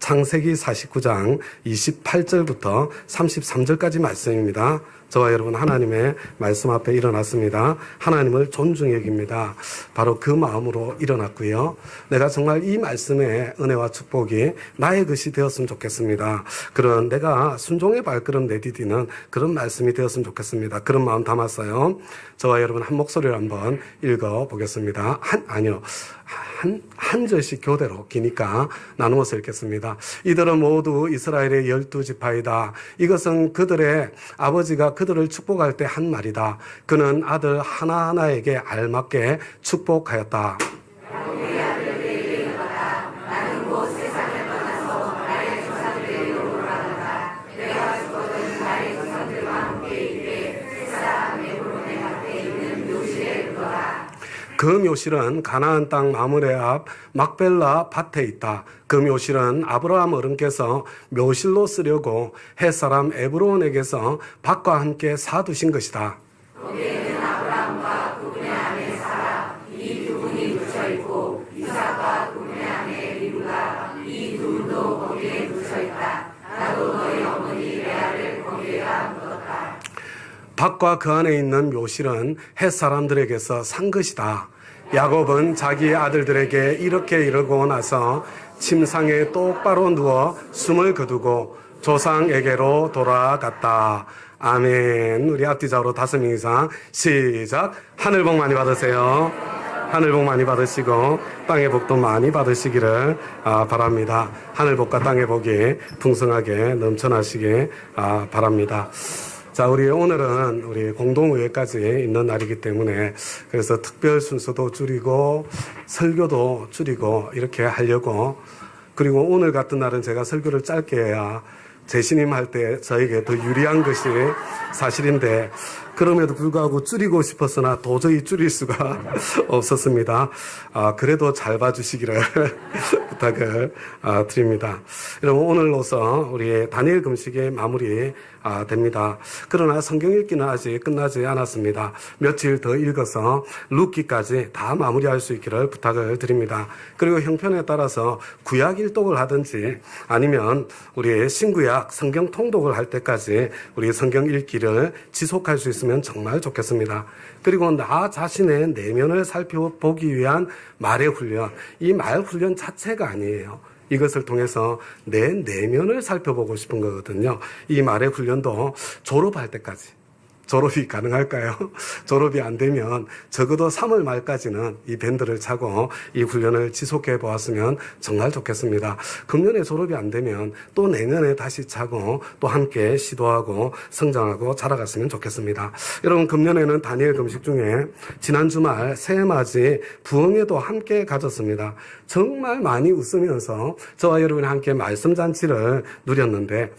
창세기 49장 28절부터 33절까지 말씀입니다. 저와 여러분 하나님의 말씀 앞에 일어났습니다. 하나님을 존중히 여깁니다. 바로 그 마음으로 일어났고요. 내가 정말 이 말씀의 은혜와 축복이 나의 것이 되었으면 좋겠습니다. 그런 내가 순종의 발걸음 내디디는 그런 말씀이 되었으면 좋겠습니다. 그런 마음 담았어요. 저와 여러분 한 목소리로 한번 읽어보겠습니다. 한 절씩 교대로 기니까 나누어서 읽겠습니다. 이들은 모두 이스라엘의 12지파이다. 이것은 그들의 아버지가 그들을 축복할 때 한 말이다. 그는 아들 하나하나에게 알맞게 축복하였다. 그 묘실은 가나안 땅 마므레 앞 막벨라 밭에 있다. 그 묘실은 아브라함 어른께서 묘실로 쓰려고 햇사람 에브론에게서 밭과 함께 사두신 것이다. 거기에는 아브라함과 그분의 아내 사라 이 두 분이 묻혀 있고 이삭과 그분의 아내 리브가 이 두 분도 거기에 묻혀 있다. 나도 너희 어머니 레아를 거기에다 묻었다. 밭과 그 안에 있는 묘실은 햇사람들에게서 산 것이다. 야곱은 자기 아들들에게 이렇게 이르고 나서 침상에 똑바로 누워 숨을 거두고 조상에게로 돌아갔다. 아멘. 우리 앞뒤좌우로 5명 이상 시작. 하늘 복 많이 받으세요. 하늘 복 많이 받으시고 땅의 복도 많이 받으시기를 바랍니다. 하늘 복과 땅의 복이 풍성하게 넘쳐나시기 바랍니다. 자, 우리 오늘은 우리 공동의회까지 있는 날이기 때문에 그래서 특별 순서도 줄이고 설교도 줄이고 이렇게 하려고, 그리고 오늘 같은 날은 제가 설교를 짧게 해야 재신임 할 때 저에게 더 유리한 것이 사실인데 그럼에도 불구하고 줄이고 싶었으나 도저히 줄일 수가 없었습니다. 그래도 잘 봐주시기를 부탁을 드립니다. 여러분 오늘로서 우리 다니엘 금식의 마무리 됩니다. 그러나 성경 읽기는 아직 끝나지 않았습니다. 며칠 더 읽어서 룻기까지 다 마무리할 수 있기를 부탁을 드립니다. 그리고 형편에 따라서 구약 일독을 하든지 아니면 우리 신구약 성경 통독을 할 때까지 우리 성경 읽기를 지속할 수 있으면 정말 좋겠습니다. 그리고 나 자신의 내면을 살펴보기 위한 말의 훈련, 이 말 훈련 자체가 아니에요. 이것을 통해서 내 내면을 살펴보고 싶은 거거든요. 이 말의 훈련도 졸업할 때까지. 졸업이 가능할까요? 졸업이 안 되면 적어도 3월 말까지는 이 밴드를 차고 이 훈련을 지속해 보았으면 정말 좋겠습니다. 금년에 졸업이 안 되면 또 내년에 다시 차고 또 함께 시도하고 성장하고 자라갔으면 좋겠습니다. 여러분 금년에는 다니엘 금식 중에 지난 주말 새해맞이 부흥회도 함께 가졌습니다. 정말 많이 웃으면서 저와 여러분이 함께 말씀잔치를 누렸는데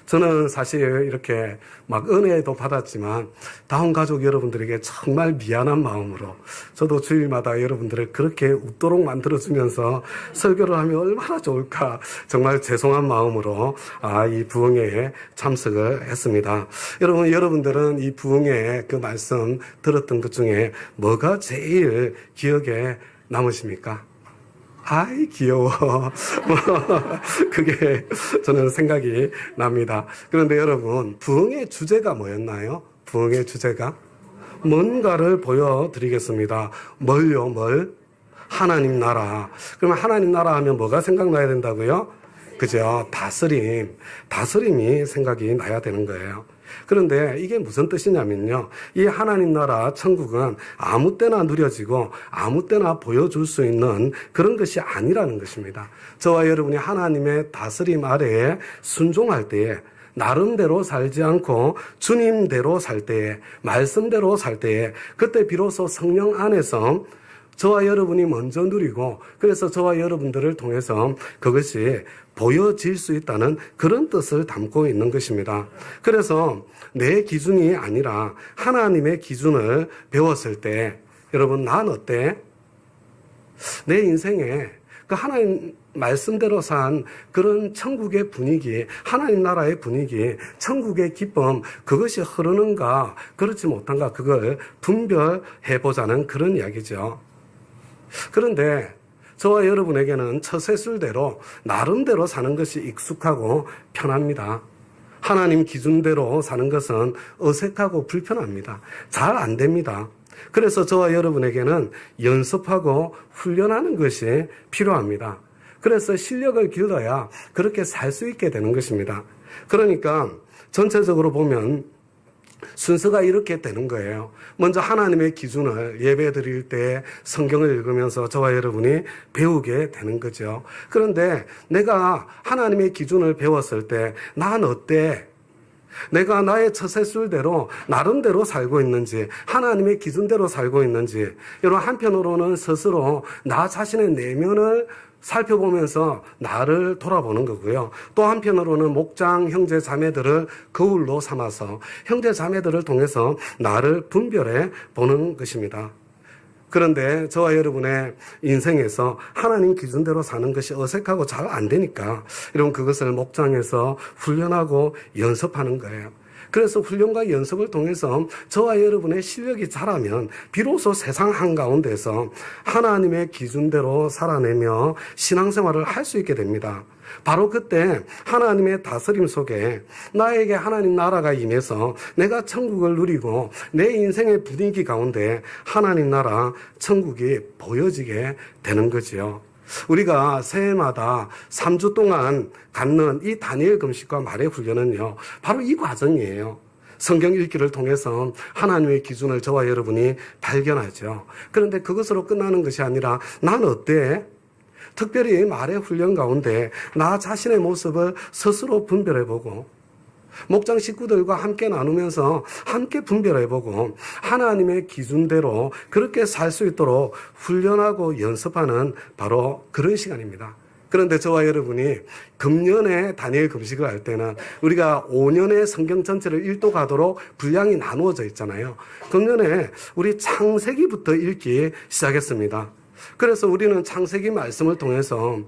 저는 사실 이렇게 막 은혜도 받았지만 다운 가족 여러분들에게 정말 미안한 마음으로 저도 주일마다 여러분들을 그렇게 웃도록 만들어주면서 설교를 하면 얼마나 좋을까 정말 죄송한 마음으로 이 부흥회에 참석을 했습니다. 여러분들은 이 부흥회에 그 말씀 들었던 것 중에 뭐가 제일 기억에 남으십니까? 아이 귀여워. 그게 저는 생각이 납니다. 그런데 여러분 부흥의 주제가 뭐였나요? 부흥의 주제가 뭔가를 보여드리겠습니다. 뭘요? 뭘? 하나님 나라. 그러면 하나님 나라 하면 뭐가 생각나야 된다고요? 그죠? 다스림이 생각이 나야 되는 거예요. 그런데 이게 무슨 뜻이냐면요. 이 하나님 나라 천국은 아무 때나 누려지고 아무 때나 보여줄 수 있는 그런 것이 아니라는 것입니다. 저와 여러분이 하나님의 다스림 아래에 순종할 때에 나름대로 살지 않고 주님대로 살 때에 말씀대로 살 때에 그때 비로소 성령 안에서 저와 여러분이 먼저 누리고 그래서 저와 여러분들을 통해서 그것이 보여질 수 있다는 그런 뜻을 담고 있는 것입니다. 그래서 내 기준이 아니라 하나님의 기준을 배웠을 때 여러분 난 어때? 내 인생에 그 하나님 말씀대로 산 그런 천국의 분위기, 하나님 나라의 분위기, 천국의 기쁨 그것이 흐르는가 그렇지 못한가 그걸 분별해보자는 그런 이야기죠. 그런데 저와 여러분에게는 처세술대로 나름대로 사는 것이 익숙하고 편합니다. 하나님 기준대로 사는 것은 어색하고 불편합니다. 잘 안 됩니다. 그래서 저와 여러분에게는 연습하고 훈련하는 것이 필요합니다. 그래서 실력을 길러야 그렇게 살 수 있게 되는 것입니다. 그러니까 전체적으로 보면 순서가 이렇게 되는 거예요. 먼저 하나님의 기준을 예배 드릴 때 성경을 읽으면서 저와 여러분이 배우게 되는 거죠. 그런데 내가 하나님의 기준을 배웠을 때 난 어때? 내가 나의 처세술대로 나름대로 살고 있는지, 하나님의 기준대로 살고 있는지, 여러분 한편으로는 스스로 나 자신의 내면을 살펴보면서 나를 돌아보는 거고요. 또 한편으로는 목장 형제 자매들을 거울로 삼아서 형제 자매들을 통해서 나를 분별해 보는 것입니다. 그런데 저와 여러분의 인생에서 하나님 기준대로 사는 것이 어색하고 잘 안 되니까 여러분 그것을 목장에서 훈련하고 연습하는 거예요. 그래서 훈련과 연습을 통해서 저와 여러분의 실력이 자라면 비로소 세상 한가운데서 하나님의 기준대로 살아내며 신앙생활을 할 수 있게 됩니다. 바로 그때 하나님의 다스림 속에 나에게 하나님 나라가 임해서 내가 천국을 누리고 내 인생의 분위기 가운데 하나님 나라 천국이 보여지게 되는 거지요. 우리가 새해마다 3주 동안 갖는 이 다니엘 금식과 말의 훈련은요, 바로 이 과정이에요. 성경 읽기를 통해서 하나님의 기준을 저와 여러분이 발견하죠. 그런데 그것으로 끝나는 것이 아니라 난 어때? 특별히 말의 훈련 가운데 나 자신의 모습을 스스로 분별해보고 목장 식구들과 함께 나누면서 함께 분별해보고 하나님의 기준대로 그렇게 살 수 있도록 훈련하고 연습하는 바로 그런 시간입니다. 그런데 저와 여러분이 금년에 다니엘 금식을 할 때는 우리가 5년의 성경 전체를 읽도가도록 분량이 나누어져 있잖아요. 금년에 우리 창세기부터 읽기 시작했습니다. 그래서 우리는 창세기 말씀을 통해서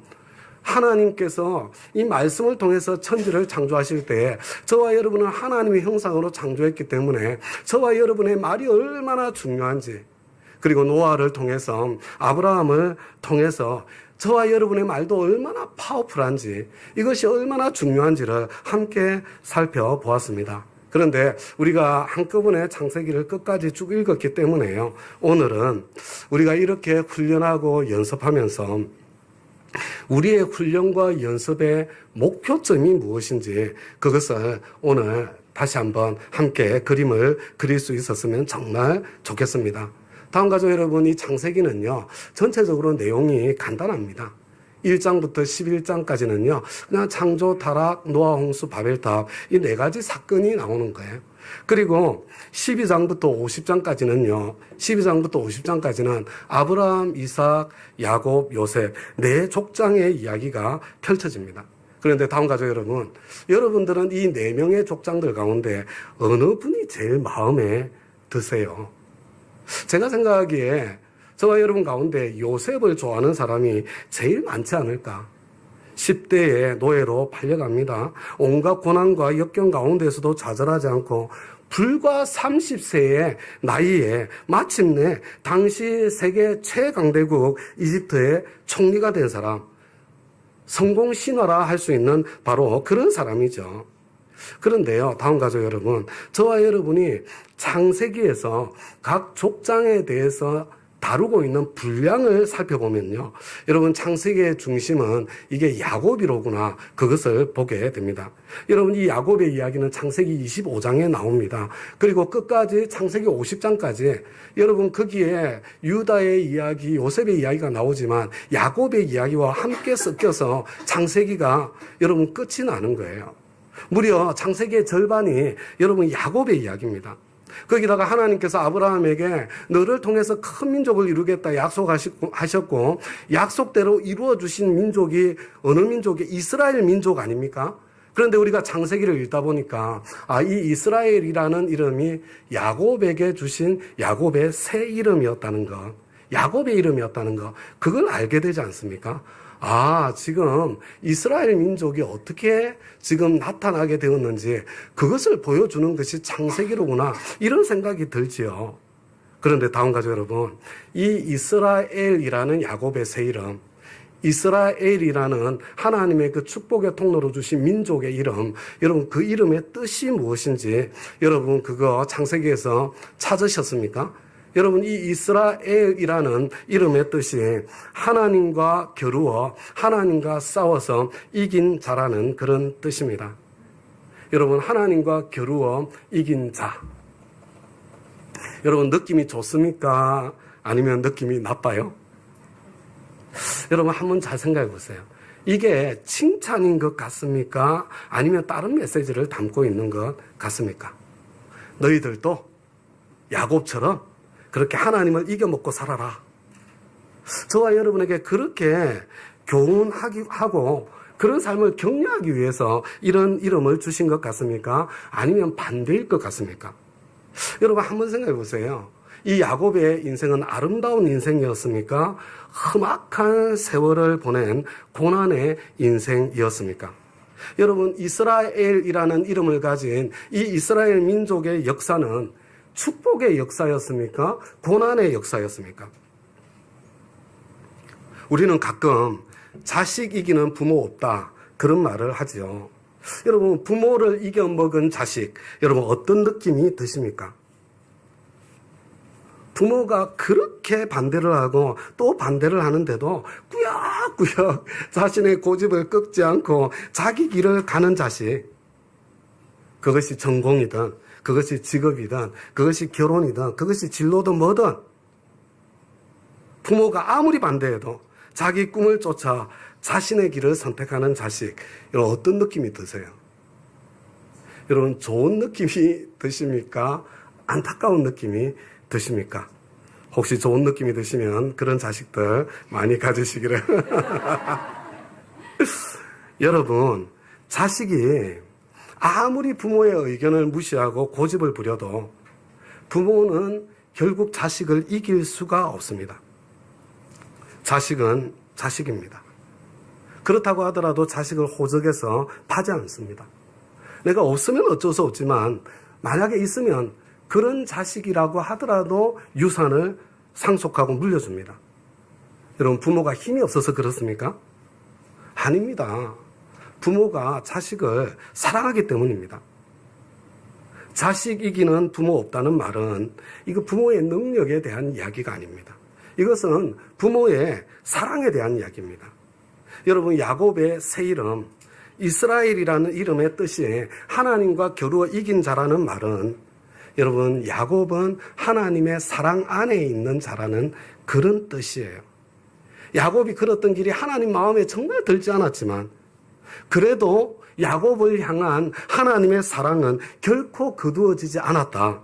하나님께서 이 말씀을 통해서 천지를 창조하실 때 저와 여러분은 하나님의 형상으로 창조했기 때문에 저와 여러분의 말이 얼마나 중요한지, 그리고 노아를 통해서 아브라함을 통해서 저와 여러분의 말도 얼마나 파워풀한지, 이것이 얼마나 중요한지를 함께 살펴보았습니다. 그런데 우리가 한꺼번에 창세기를 끝까지 쭉 읽었기 때문에요, 오늘은 우리가 이렇게 훈련하고 연습하면서 우리의 훈련과 연습의 목표점이 무엇인지 그것을 오늘 다시 한번 함께 그림을 그릴 수 있었으면 정말 좋겠습니다. 다음 가족 여러분, 이 창세기는요, 전체적으로 내용이 간단합니다. 1장부터 11장까지는요, 그냥 창조, 타락, 노아, 홍수, 바벨탑 이 4가지 사건이 나오는 거예요. 그리고 12장부터 50장까지는요, 12장부터 50장까지는 아브라함, 이삭, 야곱, 요셉 4족장의 이야기가 펼쳐집니다. 그런데 다음 가족 여러분, 여러분들은 이 4명의 족장들 가운데 어느 분이 제일 마음에 드세요? 제가 생각하기에 저와 여러분 가운데 요셉을 좋아하는 사람이 제일 많지 않을까? 10대에 노예로 팔려갑니다. 온갖 고난과 역경 가운데서도 좌절하지 않고 불과 30세의 나이에 마침내 당시 세계 최강대국 이집트의 총리가 된 사람, 성공 신화라 할 수 있는 바로 그런 사람이죠. 그런데요, 다음 가족 여러분, 저와 여러분이 창세기에서 각 족장에 대해서 다루고 있는 분량을 살펴보면요, 여러분 창세기의 중심은 이게 야곱이로구나, 그것을 보게 됩니다. 여러분 이 야곱의 이야기는 창세기 25장에 나옵니다. 그리고 끝까지 창세기 50장까지 여러분 거기에 유다의 이야기, 요셉의 이야기가 나오지만 야곱의 이야기와 함께 섞여서 창세기가 여러분 끝이 나는 거예요. 무려 창세기의 절반이 여러분 야곱의 이야기입니다. 거기다가 하나님께서 아브라함에게 너를 통해서 큰 민족을 이루겠다 약속하셨고 약속대로 이루어 주신 민족이 어느 민족이 이스라엘 민족 아닙니까? 그런데 우리가 창세기를 읽다 보니까 이 이스라엘이라는 이름이 야곱에게 주신 야곱의 새 이름이었다는 것, 야곱의 이름이었다는 것, 그걸 알게 되지 않습니까? 지금 이스라엘 민족이 어떻게 지금 나타나게 되었는지 그것을 보여주는 것이 창세기로구나, 이런 생각이 들지요. 그런데 다음 가족 여러분, 이 이스라엘이라는 야곱의 새 이름, 이스라엘이라는 하나님의 그 축복의 통로로 주신 민족의 이름, 여러분 그 이름의 뜻이 무엇인지 여러분 그거 창세기에서 찾으셨습니까? 여러분 이 이스라엘이라는 이름의 뜻이 하나님과 겨루어 하나님과 싸워서 이긴 자라는 그런 뜻입니다. 여러분 하나님과 겨루어 이긴 자. 여러분 느낌이 좋습니까? 아니면 느낌이 나빠요? 여러분 한번 잘 생각해 보세요. 이게 칭찬인 것 같습니까? 아니면 다른 메시지를 담고 있는 것 같습니까? 너희들도 야곱처럼 그렇게 하나님을 이겨먹고 살아라. 저와 여러분에게 그렇게 교훈하고 그런 삶을 격려하기 위해서 이런 이름을 주신 것 같습니까? 아니면 반대일 것 같습니까? 여러분 한번 생각해 보세요. 이 야곱의 인생은 아름다운 인생이었습니까? 험악한 세월을 보낸 고난의 인생이었습니까? 여러분 이스라엘이라는 이름을 가진 이 이스라엘 민족의 역사는 축복의 역사였습니까? 고난의 역사였습니까? 우리는 가끔 자식 이기는 부모 없다 그런 말을 하죠. 여러분 부모를 이겨먹은 자식 여러분 어떤 느낌이 드십니까? 부모가 그렇게 반대를 하고 또 반대를 하는데도 꾸역꾸역 자신의 고집을 꺾지 않고 자기 길을 가는 자식, 그것이 전공이든 그것이 직업이든 그것이 결혼이든 그것이 진로든 뭐든 부모가 아무리 반대해도 자기 꿈을 쫓아 자신의 길을 선택하는 자식, 여러분 어떤 느낌이 드세요? 여러분 좋은 느낌이 드십니까? 안타까운 느낌이 드십니까? 혹시 좋은 느낌이 드시면 그런 자식들 많이 가지시기를. 여러분 자식이 아무리 부모의 의견을 무시하고 고집을 부려도 부모는 결국 자식을 이길 수가 없습니다. 자식은 자식입니다. 그렇다고 하더라도 자식을 호적해서 파지 않습니다. 내가 없으면 어쩔 수 없지만 만약에 있으면 그런 자식이라고 하더라도 유산을 상속하고 물려줍니다. 여러분 부모가 힘이 없어서 그렇습니까? 아닙니다. 부모가 자식을 사랑하기 때문입니다. 자식 이기는 부모 없다는 말은 이거 부모의 능력에 대한 이야기가 아닙니다. 이것은 부모의 사랑에 대한 이야기입니다. 여러분 야곱의 새 이름 이스라엘이라는 이름의 뜻이 하나님과 겨루어 이긴 자라는 말은 여러분 야곱은 하나님의 사랑 안에 있는 자라는 그런 뜻이에요. 야곱이 걸었던 길이 하나님 마음에 정말 들지 않았지만 그래도 야곱을 향한 하나님의 사랑은 결코 거두어지지 않았다.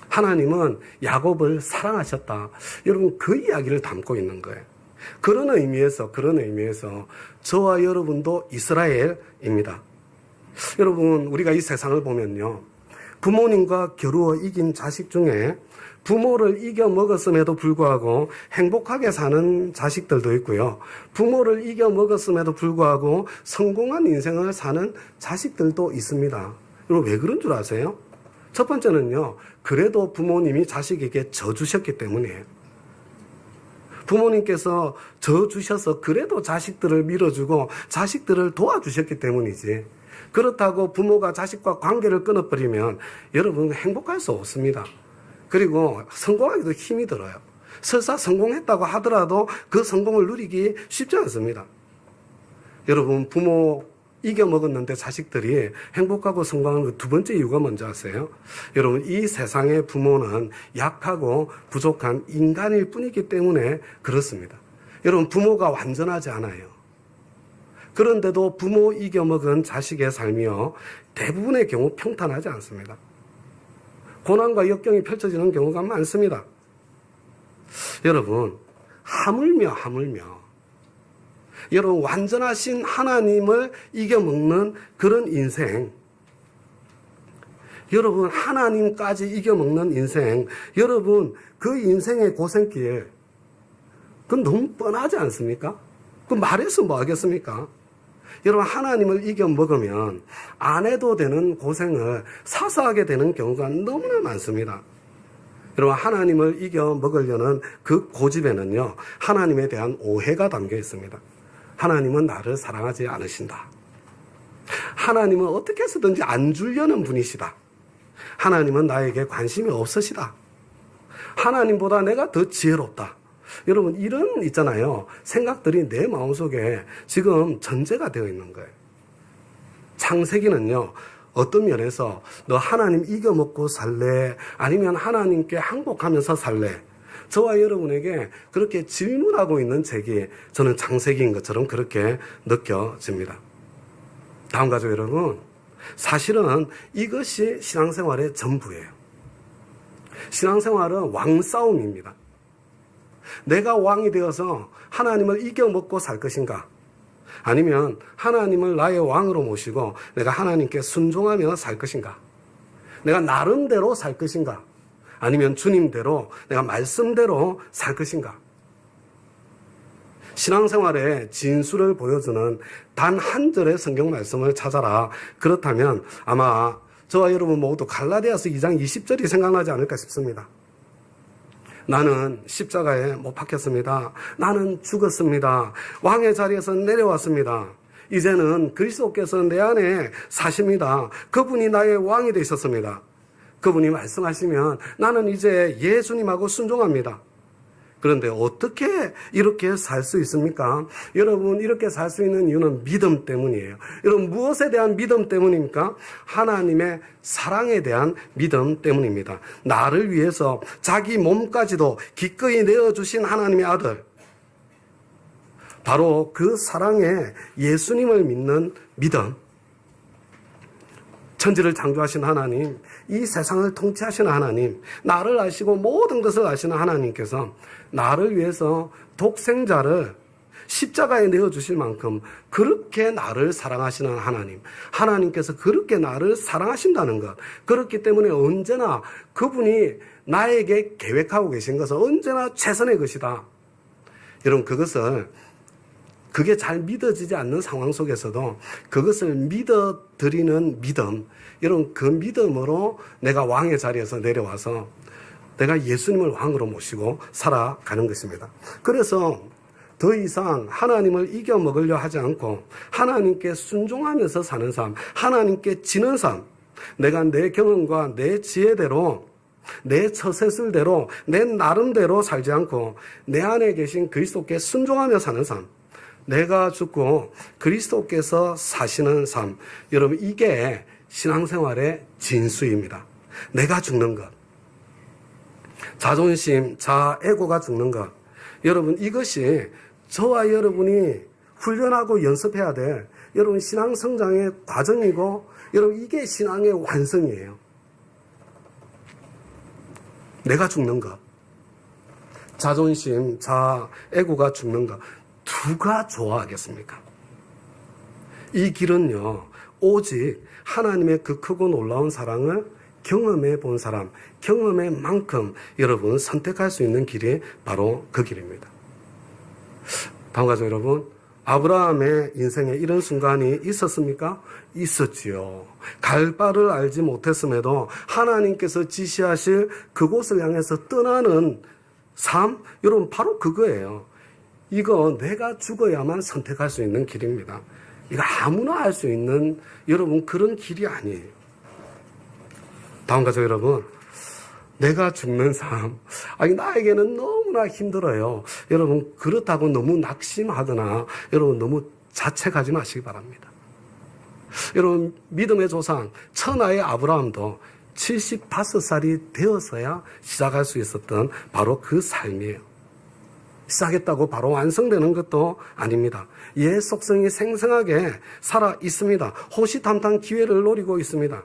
하나님은 야곱을 사랑하셨다. 여러분 그 이야기를 담고 있는 거예요. 그런 의미에서 저와 여러분도 이스라엘입니다. 여러분 우리가 이 세상을 보면요. 부모님과 겨루어 이긴 자식 중에 부모를 이겨 먹었음에도 불구하고 행복하게 사는 자식들도 있고요. 부모를 이겨 먹었음에도 불구하고 성공한 인생을 사는 자식들도 있습니다. 여러분 왜 그런 줄 아세요? 첫 번째는요. 그래도 부모님이 자식에게 져 주셨기 때문이에요. 부모님께서 져 주셔서 그래도 자식들을 밀어주고 자식들을 도와주셨기 때문이지. 그렇다고 부모가 자식과 관계를 끊어버리면 여러분 행복할 수 없습니다. 그리고 성공하기도 힘이 들어요. 설사 성공했다고 하더라도 그 성공을 누리기 쉽지 않습니다. 여러분 부모 이겨먹었는데 자식들이 행복하고 성공하는 그 두 번째 이유가 뭔지 아세요? 여러분 이 세상의 부모는 약하고 부족한 인간일 뿐이기 때문에 그렇습니다. 여러분 부모가 완전하지 않아요. 그런데도 부모 이겨먹은 자식의 삶이요 대부분의 경우 평탄하지 않습니다. 고난과 역경이 펼쳐지는 경우가 많습니다. 여러분 하물며 여러분 완전하신 하나님을 이겨먹는 그런 인생, 여러분 하나님까지 이겨먹는 인생, 여러분 그 인생의 고생길 그건 너무 뻔하지 않습니까? 그 말해서 뭐 하겠습니까? 여러분 하나님을 이겨먹으면 안 해도 되는 고생을 사서 하게 되는 경우가 너무나 많습니다. 여러분, 하나님을 이겨 먹으려는 그 고집에는요, 하나님에 대한 오해가 담겨 있습니다. 하나님은 나를 사랑하지 않으신다. 하나님은 어떻게 해서든지 안 주려는 분이시다. 하나님은 나에게 관심이 없으시다. 하나님보다 내가 더 지혜롭다. 여러분, 이런 있잖아요. 생각들이 내 마음속에 지금 전제가 되어 있는 거예요. 창세기는요, 어떤 면에서 너 하나님 이겨먹고 살래? 아니면 하나님께 항복하면서 살래? 저와 여러분에게 그렇게 질문하고 있는 책이 저는 창세기인 것처럼 그렇게 느껴집니다. 다음 가족 여러분, 사실은 이것이 신앙생활의 전부예요. 신앙생활은 왕싸움입니다. 내가 왕이 되어서 하나님을 이겨먹고 살 것인가? 아니면 하나님을 나의 왕으로 모시고 내가 하나님께 순종하며 살 것인가? 내가 나름대로 살 것인가? 아니면 주님대로 내가 말씀대로 살 것인가? 신앙생활의 진수를 보여주는 단 한 절의 성경 말씀을 찾아라. 그렇다면 아마 저와 여러분 모두 갈라디아서 2장 20절이 생각나지 않을까 싶습니다. 나는 십자가에 못 박혔습니다. 나는 죽었습니다. 왕의 자리에서 내려왔습니다. 이제는 그리스도께서 내 안에 사십니다. 그분이 나의 왕이 되셨습니다. 그분이 말씀하시면 나는 이제 예수님하고 순종합니다. 그런데 어떻게 이렇게 살 수 있습니까? 여러분, 이렇게 살 수 있는 이유는 믿음 때문이에요. 여러분, 무엇에 대한 믿음 때문입니까? 하나님의 사랑에 대한 믿음 때문입니다. 나를 위해서 자기 몸까지도 기꺼이 내어주신 하나님의 아들, 바로 그 사랑에 예수님을 믿는 믿음, 천지를 창조하신 하나님, 이 세상을 통치하시는 하나님, 나를 아시고 모든 것을 아시는 하나님께서 나를 위해서 독생자를 십자가에 내어주실 만큼 그렇게 나를 사랑하시는 하나님, 하나님께서 그렇게 나를 사랑하신다는 것, 그렇기 때문에 언제나 그분이 나에게 계획하고 계신 것은 언제나 최선의 것이다. 여러분, 그게 잘 믿어지지 않는 상황 속에서도 그것을 믿어드리는 믿음, 여러분, 그 믿음으로 내가 왕의 자리에서 내려와서 내가 예수님을 왕으로 모시고 살아가는 것입니다. 그래서 더 이상 하나님을 이겨먹으려 하지 않고 하나님께 순종하면서 사는 삶, 하나님께 지는 삶, 내가 내 경험과 내 지혜대로, 내 처세술대로, 내 나름대로 살지 않고 내 안에 계신 그리스도께 순종하며 사는 삶, 내가 죽고 그리스도께서 사시는 삶, 여러분, 이게 신앙생활의 진수입니다. 내가 죽는 것, 자존심, 자애고가 죽는 것, 여러분, 이것이 저와 여러분이 훈련하고 연습해야 될 여러분 신앙 성장의 과정이고, 여러분, 이게 신앙의 완성이에요. 내가 죽는 것, 자존심, 자애고가 죽는 것, 누가 좋아하겠습니까? 이 길은요, 오직 하나님의 그 크고 놀라운 사랑을 경험해 본 사람, 경험의 만큼 여러분 선택할 수 있는 길이 바로 그 길입니다. 다음 가족 여러분, 아브라함의 인생에 이런 순간이 있었습니까? 있었지요. 갈 바를 알지 못했음에도 하나님께서 지시하실 그곳을 향해서 떠나는 삶, 여러분, 바로 그거예요. 이거 내가 죽어야만 선택할 수 있는 길입니다. 이거 아무나 할 수 있는 여러분 그런 길이 아니에요. 다음 가족 여러분, 내가 죽는 삶, 나에게는 너무나 힘들어요. 여러분, 그렇다고 너무 낙심하거나 여러분 너무 자책하지 마시기 바랍니다. 여러분, 믿음의 조상 천하의 아브라함도 75살이 되어서야 시작할 수 있었던 바로 그 삶이에요. 시작했다고 바로 완성되는 것도 아닙니다. 옛 속성이 생생하게 살아 있습니다. 호시탐탐 기회를 노리고 있습니다.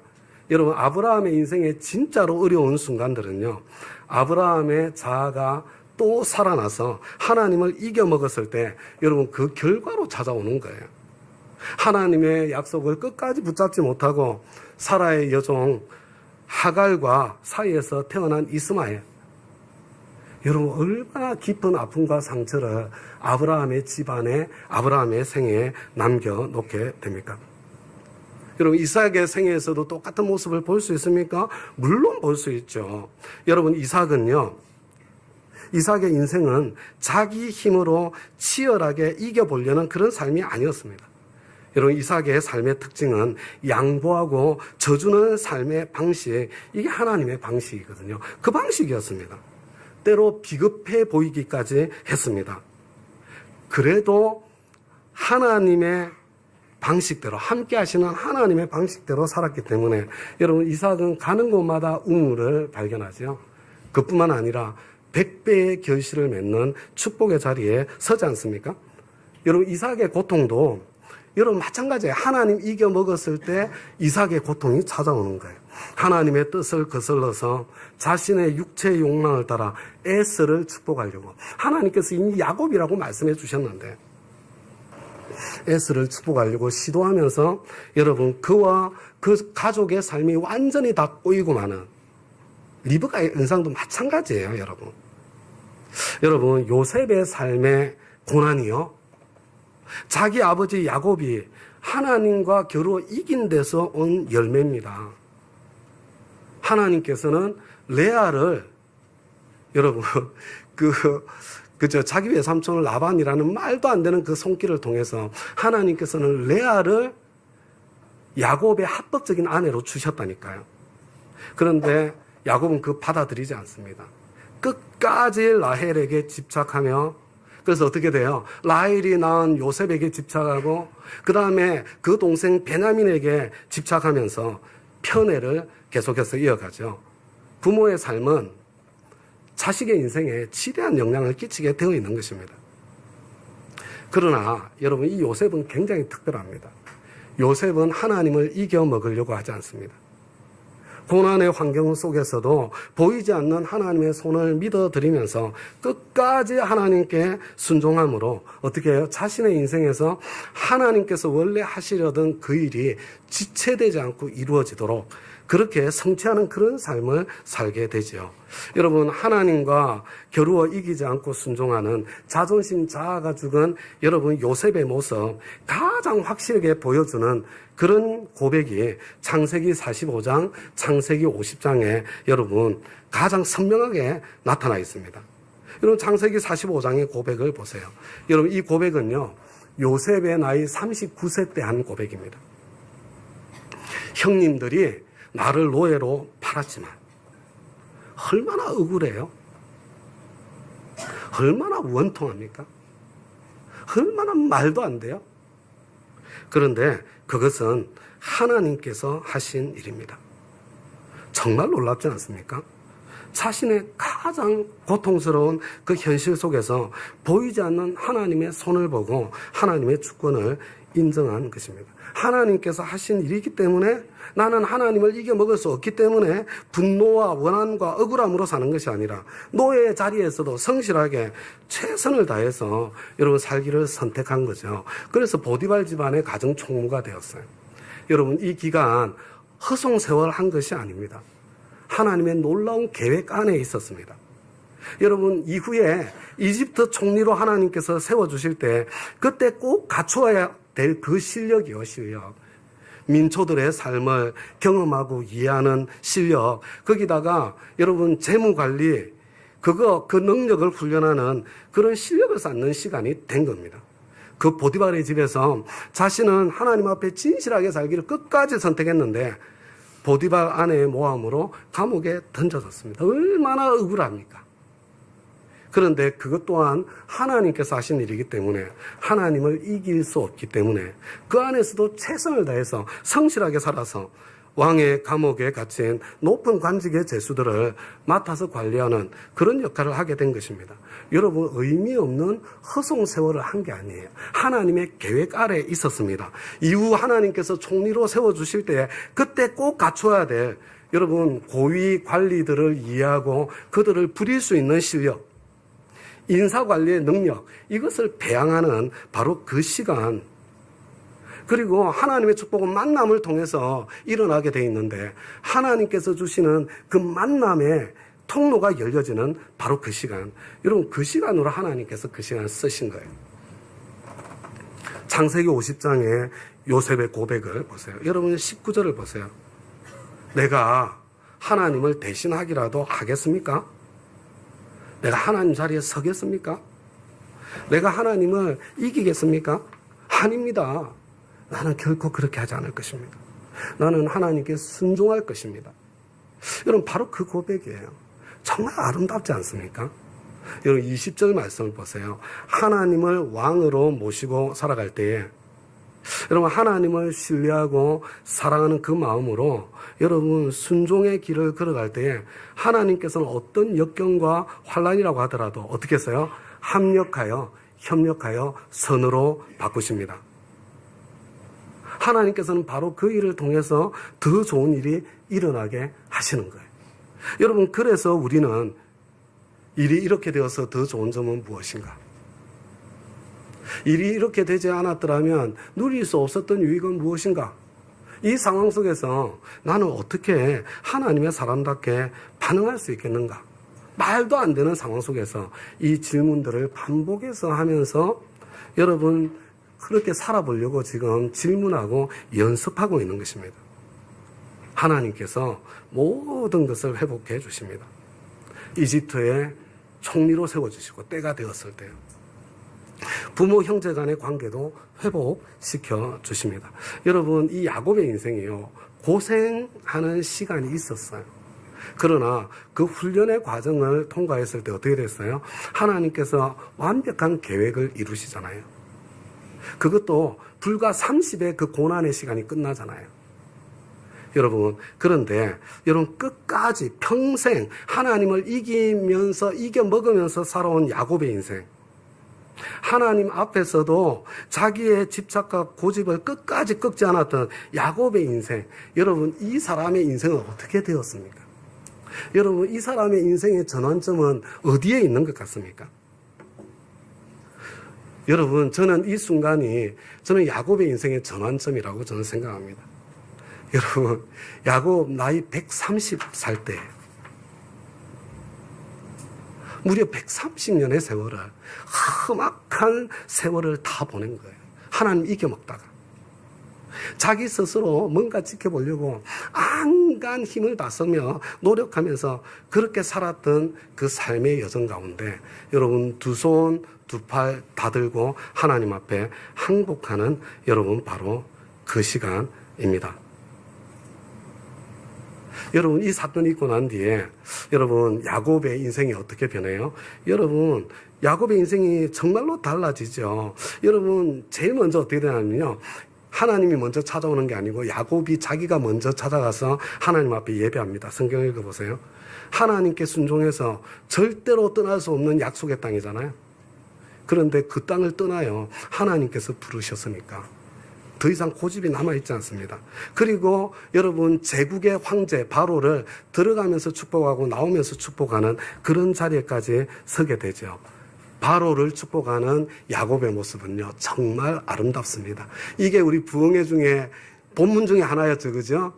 여러분, 아브라함의 인생에 진짜로 어려운 순간들은요, 아브라함의 자아가 또 살아나서 하나님을 이겨먹었을 때 여러분 그 결과로 찾아오는 거예요. 하나님의 약속을 끝까지 붙잡지 못하고 사라의 여종 하갈과 사이에서 태어난 이스마엘, 여러분 얼마나 깊은 아픔과 상처를 아브라함의 집안에, 아브라함의 생애에 남겨놓게 됩니까? 여러분 이삭의 생애에서도 똑같은 모습을 볼 수 있습니까? 물론 볼 수 있죠. 여러분 이삭의 인생은 자기 힘으로 치열하게 이겨보려는 그런 삶이 아니었습니다. 여러분 이삭의 삶의 특징은 양보하고 져주는 삶의 방식, 이게 하나님의 방식이거든요. 그 방식이었습니다. 때로 비겁해 보이기까지 했습니다. 그래도 하나님의 방식대로, 함께 하시는 하나님의 방식대로 살았기 때문에 여러분 이삭은 가는 곳마다 우물을 발견하죠. 그뿐만 아니라 100배의 결실을 맺는 축복의 자리에 서지 않습니까? 여러분 이삭의 고통도 여러분 마찬가지예요. 하나님 이겨 먹었을 때 이삭의 고통이 찾아오는 거예요. 하나님의 뜻을 거슬러서 자신의 육체의 욕망을 따라 에서를 축복하려고 하나님께서 이미 야곱이라고 말씀해 주셨는데 에서를 축복하려고 시도하면서 여러분 그와 그 가족의 삶이 완전히 다 꼬이고 마는 리브가의 은상도 마찬가지예요. 여러분 요셉의 삶의 고난이요, 자기 아버지 야곱이 하나님과 겨루어 이긴 데서 온 열매입니다. 하나님께서는 레아를 여러분 자기 외삼촌을 라반이라는 말도 안 되는 그 손길을 통해서 하나님께서는 레아를 야곱의 합법적인 아내로 주셨다니까요. 그런데 야곱은 그 받아들이지 않습니다. 끝까지 라헬에게 집착하며, 그래서 어떻게 돼요? 라헬이 낳은 요셉에게 집착하고 그 다음에 그 동생 베냐민에게 집착하면서 편애를 계속해서 이어가죠. 부모의 삶은 자식의 인생에 지대한 영향을 끼치게 되어 있는 것입니다. 그러나 여러분 이 요셉은 굉장히 특별합니다. 요셉은 하나님을 이겨 먹으려고 하지 않습니다. 고난의 환경 속에서도 보이지 않는 하나님의 손을 믿어드리면서 끝까지 하나님께 순종함으로 어떻게 해요? 자신의 인생에서 하나님께서 원래 하시려던 그 일이 지체되지 않고 이루어지도록 그렇게 성취하는 그런 삶을 살게 되죠. 여러분 하나님과 겨루어 이기지 않고 순종하는 자존심 자아가 죽은 여러분 요셉의 모습 가장 확실하게 보여주는 그런 고백이 창세기 45장, 창세기 50장에 여러분 가장 선명하게 나타나 있습니다. 여러분 창세기 45장의 고백을 보세요. 여러분 이 고백은요 요셉의 나이 39세 때 한 고백입니다. 형님들이 나를 노예로 팔았지만 얼마나 억울해요? 얼마나 원통합니까? 얼마나 말도 안 돼요? 그런데 그것은 하나님께서 하신 일입니다. 정말 놀랍지 않습니까? 자신의 가장 고통스러운 그 현실 속에서 보이지 않는 하나님의 손을 보고 하나님의 주권을 인정한 것입니다. 하나님께서 하신 일이기 때문에 나는 하나님을 이겨먹을 수 없기 때문에 분노와 원한과 억울함으로 사는 것이 아니라 노예의 자리에서도 성실하게 최선을 다해서 여러분 살기를 선택한 거죠. 그래서 보디발 집안의 가정 총무가 되었어요. 여러분 이 기간 허송세월 한 것이 아닙니다. 하나님의 놀라운 계획 안에 있었습니다. 여러분 이후에 이집트 총리로 하나님께서 세워주실 때 그때 꼭 갖추어야 될 그 실력이요, 실력. 민초들의 삶을 경험하고 이해하는 실력, 거기다가 여러분 재무관리, 그 능력을 훈련하는 그런 실력을 쌓는 시간이 된 겁니다. 그 보디발의 집에서 자신은 하나님 앞에 진실하게 살기를 끝까지 선택했는데 보디발 아내의 모함으로 감옥에 던져졌습니다. 얼마나 억울합니까? 그런데 그것 또한 하나님께서 하신 일이기 때문에 하나님을 이길 수 없기 때문에 그 안에서도 최선을 다해서 성실하게 살아서 왕의 감옥에 갇힌 높은 관직의 죄수들을 맡아서 관리하는 그런 역할을 하게 된 것입니다. 여러분 의미 없는 허송세월을 한 게 아니에요. 하나님의 계획 아래 있었습니다. 이후 하나님께서 총리로 세워주실 때 그때 꼭 갖춰야 될 여러분 고위 관리들을 이해하고 그들을 부릴 수 있는 실력, 인사관리의 능력, 이것을 배양하는 바로 그 시간, 그리고 하나님의 축복은 만남을 통해서 일어나게 돼 있는데 하나님께서 주시는 그 만남의 통로가 열려지는 바로 그 시간, 여러분 그 시간으로 하나님께서 그 시간을 쓰신 거예요. 창세기 50장의 요셉의 고백을 보세요. 여러분 19절을 보세요. 내가 하나님을 대신하기라도 하겠습니까? 내가 하나님 자리에 서겠습니까? 내가 하나님을 이기겠습니까? 아닙니다. 나는 결코 그렇게 하지 않을 것입니다. 나는 하나님께 순종할 것입니다. 여러분 바로 그 고백이에요. 정말 아름답지 않습니까? 여러분 20절 말씀을 보세요. 하나님을 왕으로 모시고 살아갈 때에 여러분 하나님을 신뢰하고 사랑하는 그 마음으로 여러분 순종의 길을 걸어갈 때에 하나님께서는 어떤 역경과 환난이라고 하더라도 어떻게 했어요? 협력하여 선으로 바꾸십니다. 하나님께서는 바로 그 일을 통해서 더 좋은 일이 일어나게 하시는 거예요. 여러분 그래서 우리는 일이 이렇게 되어서 더 좋은 점은 무엇인가? 일이 이렇게 되지 않았더라면 누릴 수 없었던 유익은 무엇인가? 이 상황 속에서 나는 어떻게 하나님의 사람답게 반응할 수 있겠는가? 말도 안 되는 상황 속에서 이 질문들을 반복해서 하면서 여러분 그렇게 살아보려고 지금 질문하고 연습하고 있는 것입니다. 하나님께서 모든 것을 회복해 주십니다. 이집트의 총리로 세워주시고 때가 되었을 때요. 부모 형제 간의 관계도 회복시켜 주십니다. 여러분 이 야곱의 인생이요 고생하는 시간이 있었어요. 그러나 그 훈련의 과정을 통과했을 때 어떻게 됐어요? 하나님께서 완벽한 계획을 이루시잖아요. 그것도 불과 30의 그 고난의 시간이 끝나잖아요. 여러분 그런데 여러분 끝까지 평생 하나님을 이겨먹으면서 살아온 야곱의 인생, 하나님 앞에서도 자기의 집착과 고집을 끝까지 꺾지 않았던 야곱의 인생, 여러분 이 사람의 인생은 어떻게 되었습니까? 여러분 이 사람의 인생의 전환점은 어디에 있는 것 같습니까? 여러분 저는 이 순간이 저는 야곱의 인생의 전환점이라고 저는 생각합니다. 여러분 야곱 나이 130살 때 무려 130년의 세월을 험악한 세월을 다 보낸 거예요. 하나님 이겨먹다가 자기 스스로 뭔가 지켜보려고 안간 힘을 다 쓰며 노력하면서 그렇게 살았던 그 삶의 여정 가운데 여러분 두 손 두 팔 다 들고 하나님 앞에 항복하는 여러분 바로 그 시간입니다. 여러분 이 사건이 있고 난 뒤에 여러분 야곱의 인생이 어떻게 변해요? 여러분 야곱의 인생이 정말로 달라지죠. 여러분 제일 먼저 어떻게 되냐면요, 하나님이 먼저 찾아오는 게 아니고 야곱이 자기가 먼저 찾아가서 하나님 앞에 예배합니다. 성경 읽어보세요. 하나님께 순종해서 절대로 떠날 수 없는 약속의 땅이잖아요. 그런데 그 땅을 떠나요. 하나님께서 부르셨으니까 더 이상 고집이 남아있지 않습니다. 그리고 여러분 제국의 황제 바로를 들어가면서 축복하고 나오면서 축복하는 그런 자리에까지 서게 되죠. 바로를 축복하는 야곱의 모습은요 정말 아름답습니다. 이게 우리 부흥회 중에 본문 중에 하나였죠, 그죠?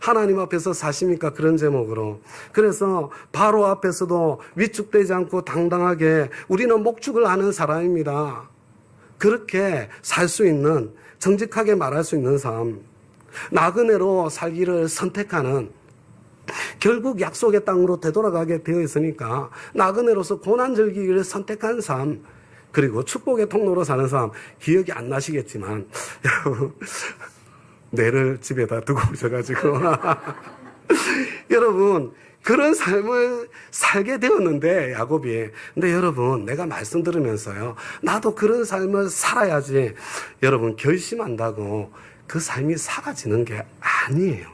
하나님 앞에서 사십니까? 그런 제목으로. 그래서 바로 앞에서도 위축되지 않고 당당하게 우리는 목축을 하는 사람입니다. 그렇게 살 수 있는, 정직하게 말할 수 있는 삶, 나그네로 살기를 선택하는, 결국 약속의 땅으로 되돌아가게 되어 있으니까 나그네로서 고난 즐기기를 선택한 삶, 그리고 축복의 통로로 사는 삶. 기억이 안 나시겠지만 여러분 뇌를 집에다 두고 오셔가지고 여러분 그런 삶을 살게 되었는데 야곱이. 근데 여러분 내가 말씀 들으면서요 나도 그런 삶을 살아야지 여러분 결심한다고 그 삶이 사라지는 게 아니에요.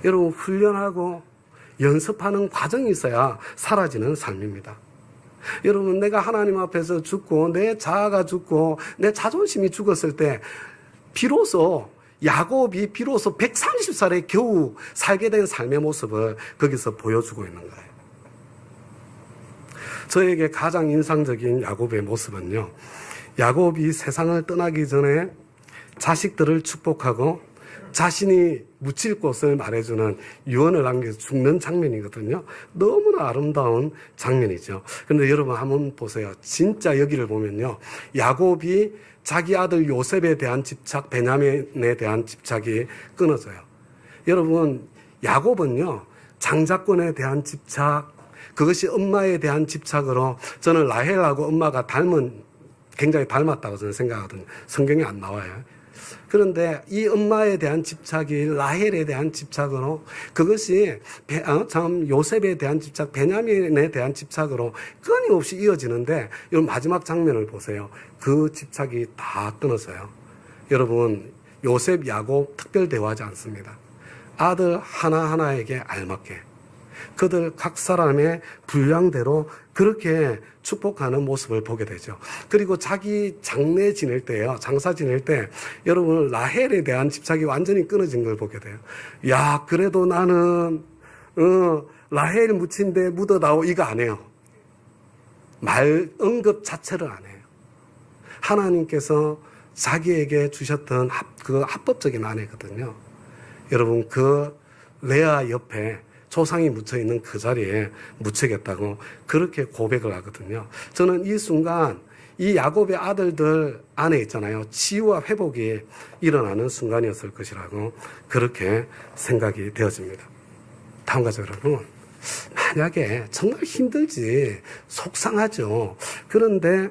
여러분 훈련하고 연습하는 과정이 있어야 사라지는 삶입니다. 여러분 내가 하나님 앞에서 죽고 내 자아가 죽고 내 자존심이 죽었을 때 비로소 야곱이 비로소 130살에 겨우 살게 된 삶의 모습을 거기서 보여주고 있는 거예요. 저에게 가장 인상적인 야곱의 모습은요, 야곱이 세상을 떠나기 전에 자식들을 축복하고 자신이 묻힐 곳을 말해주는 유언을 남겨서 죽는 장면이거든요. 너무나 아름다운 장면이죠. 그런데 여러분 한번 보세요. 진짜 여기를 보면요. 야곱이 자기 아들 요셉에 대한 집착, 베냐민에 대한 집착이 끊어져요. 여러분, 야곱은요, 장자권에 대한 집착, 그것이 엄마에 대한 집착으로 저는 라헬하고 엄마가 굉장히 닮았다고 저는 생각하거든요. 성경에 안 나와요. 그런데 이 엄마에 대한 집착이 라헬에 대한 집착으로 그것이 요셉에 대한 집착, 베냐민에 대한 집착으로 끊임없이 이어지는데 이 마지막 장면을 보세요. 그 집착이 다 끊어져요. 여러분, 요셉, 야곱 특별 대화하지 않습니다. 아들 하나하나에게 알맞게 그들 각 사람의 분량대로 그렇게 축복하는 모습을 보게 되죠. 그리고 자기 장례 지낼 때요, 장사 지낼 때 여러분 라헬에 대한 집착이 완전히 끊어진 걸 보게 돼요. 야, 그래도 나는 라헬 묻힌 데 묻어다오 이거 안 해요. 말 언급 자체를 안 해요. 하나님께서 자기에게 주셨던 그 합법적인 아내거든요. 여러분, 그 레아 옆에 조상이 묻혀 있는 그 자리에 묻히겠다고 그렇게 고백을 하거든요. 저는 이 순간 이 야곱의 아들들 안에 있잖아요. 치유와 회복이 일어나는 순간이었을 것이라고 그렇게 생각이 되어집니다. 다음 가죠, 여러분. 만약에 정말 힘들지, 속상하죠. 그런데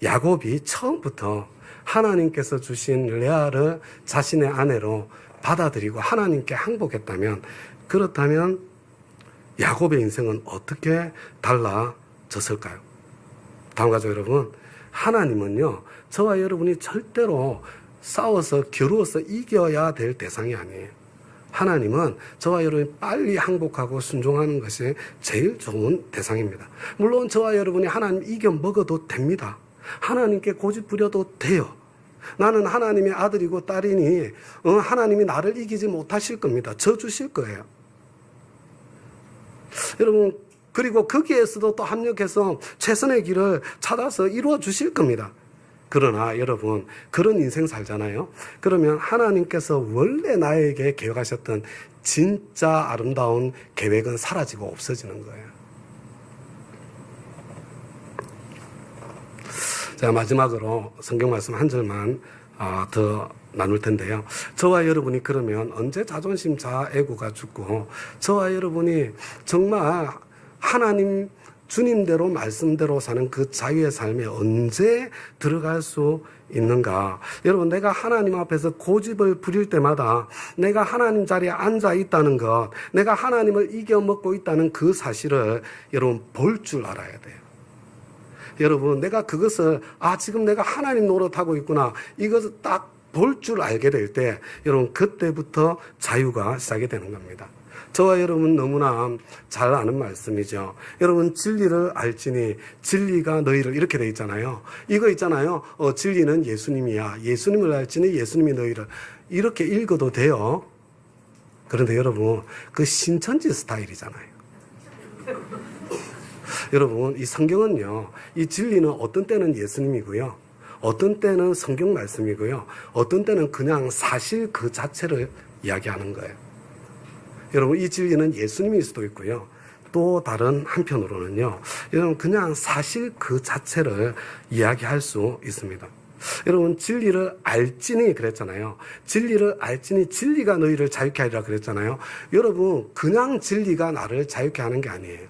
야곱이 처음부터 하나님께서 주신 레아를 자신의 아내로 받아들이고 하나님께 항복했다면, 그렇다면 야곱의 인생은 어떻게 달라졌을까요? 다음 가죠, 여러분. 하나님은요, 저와 여러분이 절대로 싸워서 겨루어서 이겨야 될 대상이 아니에요. 하나님은 저와 여러분이 빨리 항복하고 순종하는 것이 제일 좋은 대상입니다. 물론 저와 여러분이 하나님 이겨 먹어도 됩니다. 하나님께 고집 부려도 돼요. 나는 하나님의 아들이고 딸이니 하나님이 나를 이기지 못하실 겁니다. 져주실 거예요. 여러분, 그리고 거기에서도 또 합력해서 최선의 길을 찾아서 이루어 주실 겁니다. 그러나 여러분, 그런 인생 살잖아요. 그러면 하나님께서 원래 나에게 계획하셨던 진짜 아름다운 계획은 사라지고 없어지는 거예요. 자, 마지막으로 성경 말씀 한 절만 더 나눌 텐데요. 저와 여러분이 그러면 언제 자존심 자애고가 죽고 저와 여러분이 정말 하나님 주님대로 말씀대로 사는 그 자유의 삶에 언제 들어갈 수 있는가? 여러분, 내가 하나님 앞에서 고집을 부릴 때마다 내가 하나님 자리에 앉아 있다는 것, 내가 하나님을 이겨먹고 있다는 그 사실을 여러분 볼 줄 알아야 돼요. 여러분, 내가 그것을 지금 내가 하나님 노릇하고 있구나, 이것을 딱 볼 줄 알게 될 때 여러분 그때부터 자유가 시작이 되는 겁니다. 저와 여러분 너무나 잘 아는 말씀이죠. 여러분, 진리를 알지니 진리가 너희를, 이렇게 돼 있잖아요. 이거 있잖아요. 진리는 예수님이야. 예수님을 알지니 예수님이 너희를, 이렇게 읽어도 돼요. 그런데 여러분, 그 신천지 스타일이잖아요. 여러분, 이 성경은요, 이 진리는 어떤 때는 예수님이고요, 어떤 때는 성경 말씀이고요, 어떤 때는 그냥 사실 그 자체를 이야기하는 거예요. 여러분, 이 진리는 예수님일 수도 있고요, 또 다른 한편으로는요, 여러분 그냥 사실 그 자체를 이야기할 수 있습니다. 여러분, 진리를 알지니 그랬잖아요. 진리를 알지니 진리가 너희를 자유케 하리라 그랬잖아요. 여러분, 그냥 진리가 나를 자유케 하는 게 아니에요.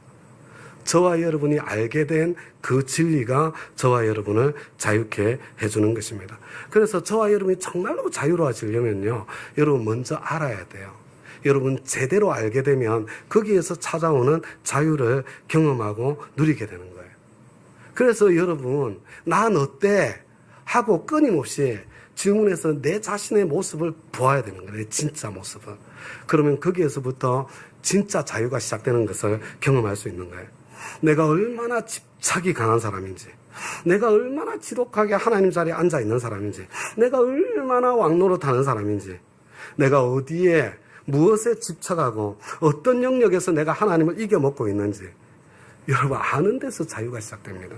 저와 여러분이 알게 된 그 진리가 저와 여러분을 자유케 해주는 것입니다. 그래서 저와 여러분이 정말로 자유로워지려면요, 여러분 먼저 알아야 돼요. 여러분 제대로 알게 되면 거기에서 찾아오는 자유를 경험하고 누리게 되는 거예요. 그래서 여러분, 난 어때? 하고 끊임없이 질문해서 내 자신의 모습을 보아야 되는 거예요. 내 진짜 모습을. 그러면 거기에서부터 진짜 자유가 시작되는 것을 경험할 수 있는 거예요. 내가 얼마나 집착이 강한 사람인지, 내가 얼마나 지독하게 하나님 자리에 앉아 있는 사람인지, 내가 얼마나 왕노릇하는 사람인지, 내가 어디에 무엇에 집착하고 어떤 영역에서 내가 하나님을 이겨먹고 있는지, 여러분 아는 데서 자유가 시작됩니다.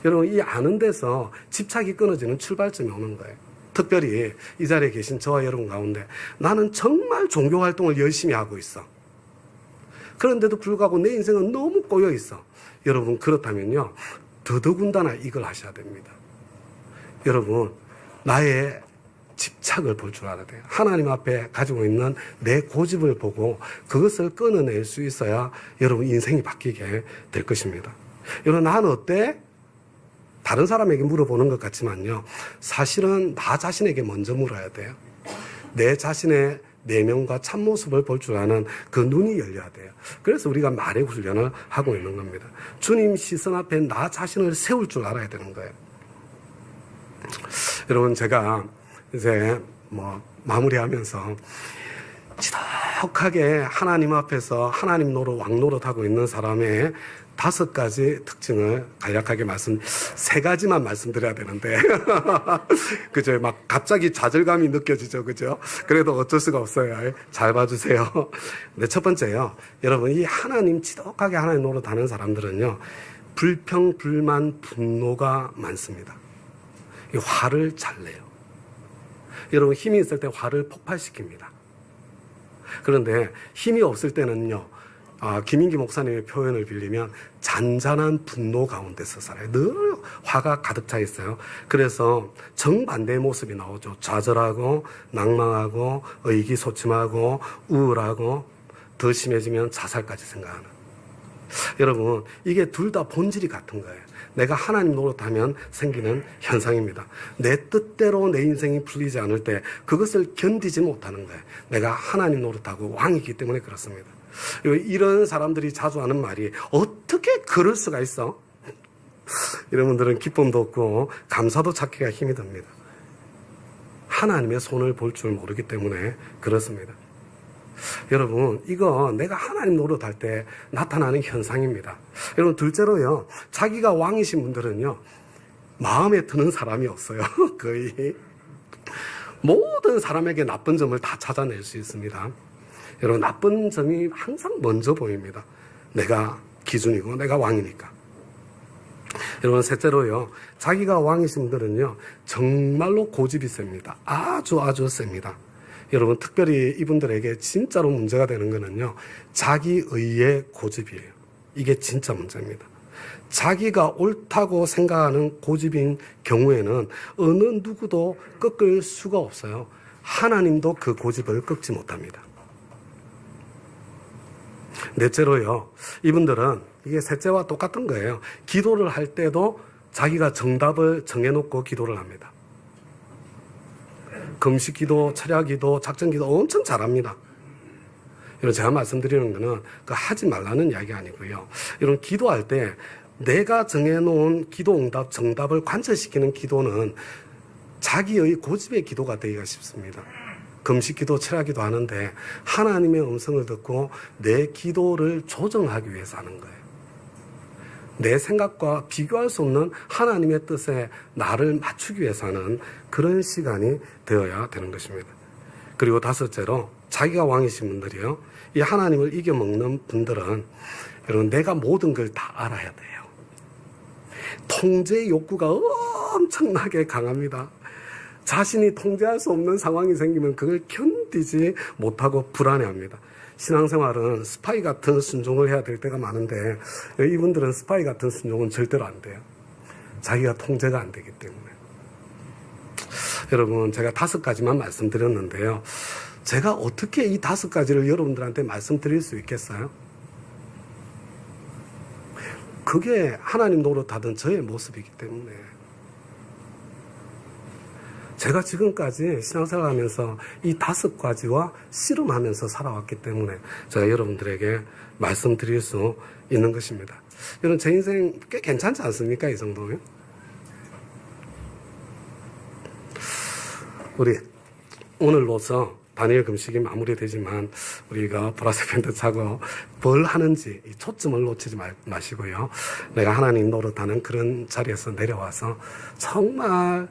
여러분, 이 아는 데서 집착이 끊어지는 출발점이 오는 거예요. 특별히 이 자리에 계신 저와 여러분 가운데 나는 정말 종교 활동을 열심히 하고 있어. 그런데도 불구하고 내 인생은 너무 꼬여 있어. 여러분 그렇다면요. 더더군다나 이걸 하셔야 됩니다. 여러분 나의 집착을 볼 줄 알아야 돼요. 하나님 앞에 가지고 있는 내 고집을 보고 그것을 끊어낼 수 있어야 여러분 인생이 바뀌게 될 것입니다. 여러분 나는 어때? 다른 사람에게 물어보는 것 같지만요. 사실은 나 자신에게 먼저 물어야 돼요. 내 자신의 내면과 참모습을 볼 줄 아는 그 눈이 열려야 돼요. 그래서 우리가 말의 훈련을 하고 있는 겁니다. 주님 시선 앞에 나 자신을 세울 줄 알아야 되는 거예요. 여러분 제가 이제 마무리하면서 지독하게 하나님 앞에서 하나님 노릇 왕노릇하고 있는 사람의 5가지 특징을 간략하게 세 가지만 말씀드려야 되는데 그죠? 막 갑자기 좌절감이 느껴지죠, 그죠? 그래도 어쩔 수가 없어요. 잘 봐주세요. 네, 첫 번째요. 여러분 이 지독하게 하나님 노릇하는 사람들은요 불평, 불만, 분노가 많습니다. 이 화를 잘 내요. 여러분 힘이 있을 때 화를 폭발시킵니다. 그런데 힘이 없을 때는요. 김인기 목사님의 표현을 빌리면 잔잔한 분노 가운데서 살아요. 늘 화가 가득 차 있어요. 그래서 정반대의 모습이 나오죠. 좌절하고 낭망하고 의기소침하고 우울하고 더 심해지면 자살까지 생각하는. 여러분 이게 둘 다 본질이 같은 거예요. 내가 하나님 노릇하면 생기는 현상입니다. 내 뜻대로 내 인생이 풀리지 않을 때 그것을 견디지 못하는 거예요. 내가 하나님 노릇하고 왕이기 때문에 그렇습니다. 이런 사람들이 자주 하는 말이 어떻게 그럴 수가 있어? 이런 분들은 기쁨도 없고 감사도 찾기가 힘이 듭니다. 하나님의 손을 볼 줄 모르기 때문에 그렇습니다. 여러분 이거 내가 하나님 노릇할 때 나타나는 현상입니다. 여러분 둘째로요. 자기가 왕이신 분들은요. 마음에 드는 사람이 없어요. 거의 모든 사람에게 나쁜 점을 다 찾아낼 수 있습니다. 여러분 나쁜 점이 항상 먼저 보입니다. 내가 기준이고 내가 왕이니까. 여러분 셋째로요. 자기가 왕이신 분들은요. 정말로 고집이 셉니다. 아주 셉니다. 여러분 특별히 이분들에게 진짜로 문제가 되는 거는요. 자기의의 고집이에요. 이게 진짜 문제입니다. 자기가 옳다고 생각하는 고집인 경우에는 어느 누구도 꺾을 수가 없어요. 하나님도 그 고집을 꺾지 못합니다. 넷째로요. 이분들은 이게 셋째와 똑같은 거예요. 기도를 할 때도 자기가 정답을 정해놓고 기도를 합니다. 금식기도, 철야기도, 작전기도 엄청 잘합니다. 이런 제가 말씀드리는 거는 하지 말라는 이야기 아니고요. 이런 기도할 때 내가 정해놓은 기도 응답, 정답을 관철시키는 기도는 자기의 고집의 기도가 되기가 쉽습니다. 금식기도, 철야기도 하는데 하나님의 음성을 듣고 내 기도를 조정하기 위해서 하는 거예요. 내 생각과 비교할 수 없는 하나님의 뜻에 나를 맞추기 위해서 하는 그런 시간이 되어야 되는 것입니다. 그리고 다섯째로 자기가 왕이신 분들이요. 이 하나님을 이겨먹는 분들은 여러분 내가 모든 걸 다 알아야 돼요. 통제 욕구가 엄청나게 강합니다. 자신이 통제할 수 없는 상황이 생기면 그걸 견디지 못하고 불안해합니다. 신앙생활은 스파이 같은 순종을 해야 될 때가 많은데 이분들은 스파이 같은 순종은 절대로 안 돼요. 자기가 통제가 안 되기 때문에. 여러분 제가 5가지만 말씀드렸는데요. 제가 어떻게 이 5가지를 여러분들한테 말씀드릴 수 있겠어요? 그게 하나님 노릇하던 저의 모습이기 때문에. 제가 지금까지 신앙생활 하면서 이 5가지와 씨름하면서 살아왔기 때문에 제가 여러분들에게 말씀드릴 수 있는 것입니다. 여러분 제 인생 꽤 괜찮지 않습니까? 이 정도면? 우리 오늘로서 다니엘 금식이 마무리되지만 우리가 보라색 팬트 차고 뭘 하는지 초점을 놓치지 마시고요. 내가 하나님 노릇하는 그런 자리에서 내려와서 정말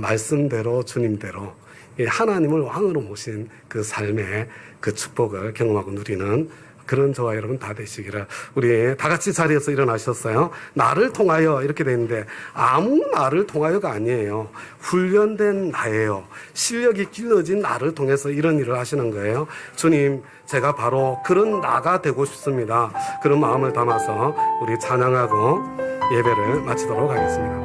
말씀대로 주님대로 하나님을 왕으로 모신 그 삶의 그 축복을 경험하고 누리는 그런 저와 여러분 다 되시기를. 우리 다 같이 자리에서 일어나셨어요. 나를 통하여 이렇게 돼 있는데 아무 나를 통하여가 아니에요. 훈련된 나예요. 실력이 길러진 나를 통해서 이런 일을 하시는 거예요. 주님, 제가 바로 그런 나가 되고 싶습니다. 그런 마음을 담아서 우리 찬양하고 예배를 마치도록 하겠습니다.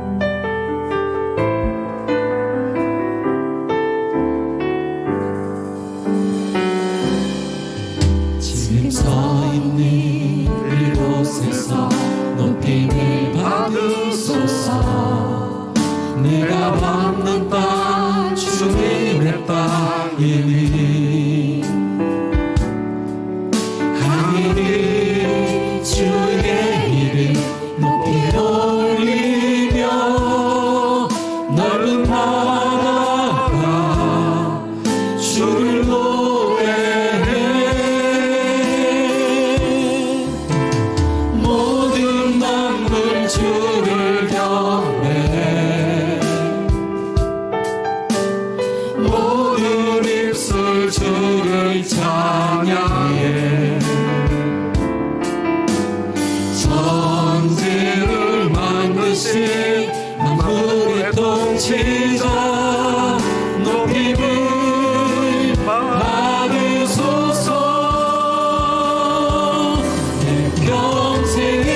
지금 서 있는 이곳에서 높임을 받으소서. 내가 받는 땅 주님의 땅이니 하늘이 주의 이름 높이 올리며 넓은 나라가 주를 노래해. 모든 만물 주를 경배해. 모든 입술 주를 찬양해. 천지를 만드신 만물의 통치자 높임을 받으소서. 내 평생에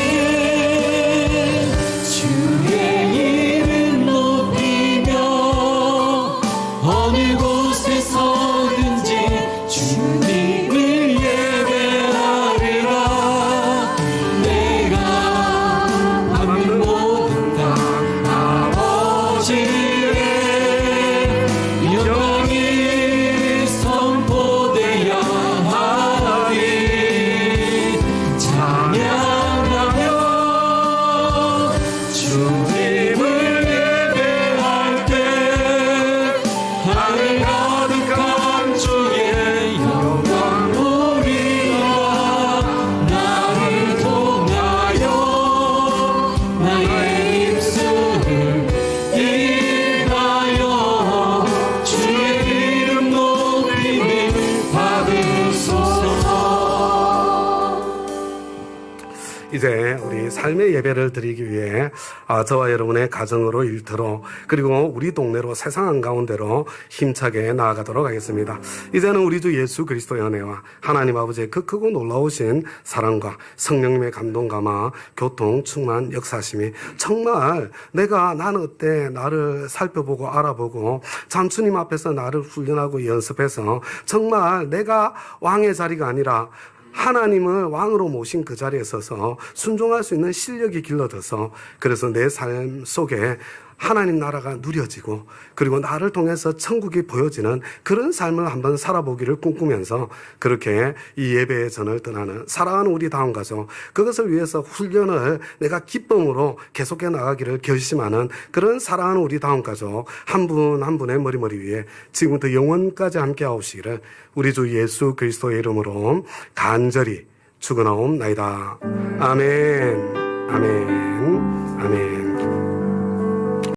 주의 이름 높이며 어느 곳에 서든지 주님을 예배하리라. 내가 받는 모든 땅 아버지의 영광이 선포되어야 하리. 찬양하며 주님을 예배할 때 하늘 가득한 주의 영광 우리가 나를 통하여 나의 입술을 인하여 주의 이름 높임을 받으소서. 이제 우리 삶의 예배를 드리기 위해 저와 여러분의 가정으로 일터로 그리고 우리 동네로 세상 한가운데로 힘차게 나아가도록 하겠습니다. 이제는 우리 주 예수 그리스도의 은혜와 하나님 아버지의 그 크고 놀라우신 사랑과 성령님의 감동감화 교통 충만 역사심이 정말 나는 어때 나를 살펴보고 알아보고 잠수님 앞에서 나를 훈련하고 연습해서 정말 내가 왕의 자리가 아니라 하나님을 왕으로 모신 그 자리에 서서 순종할 수 있는 실력이 길러져서 그래서 내 삶 속에 하나님 나라가 누려지고 그리고 나를 통해서 천국이 보여지는 그런 삶을 한번 살아보기를 꿈꾸면서 그렇게 이 예배의 전을 떠나는 사랑하는 우리 다음 가족 그것을 위해서 훈련을 내가 기쁨으로 계속해 나가기를 결심하는 그런 사랑하는 우리 다음 가족 한 분 한 분의 머리 위에 지금부터 영원까지 함께 하옵시기를 우리 주 예수 그리스도의 이름으로 간절히 축원하옵나이다. 아멘. 아멘. 아멘.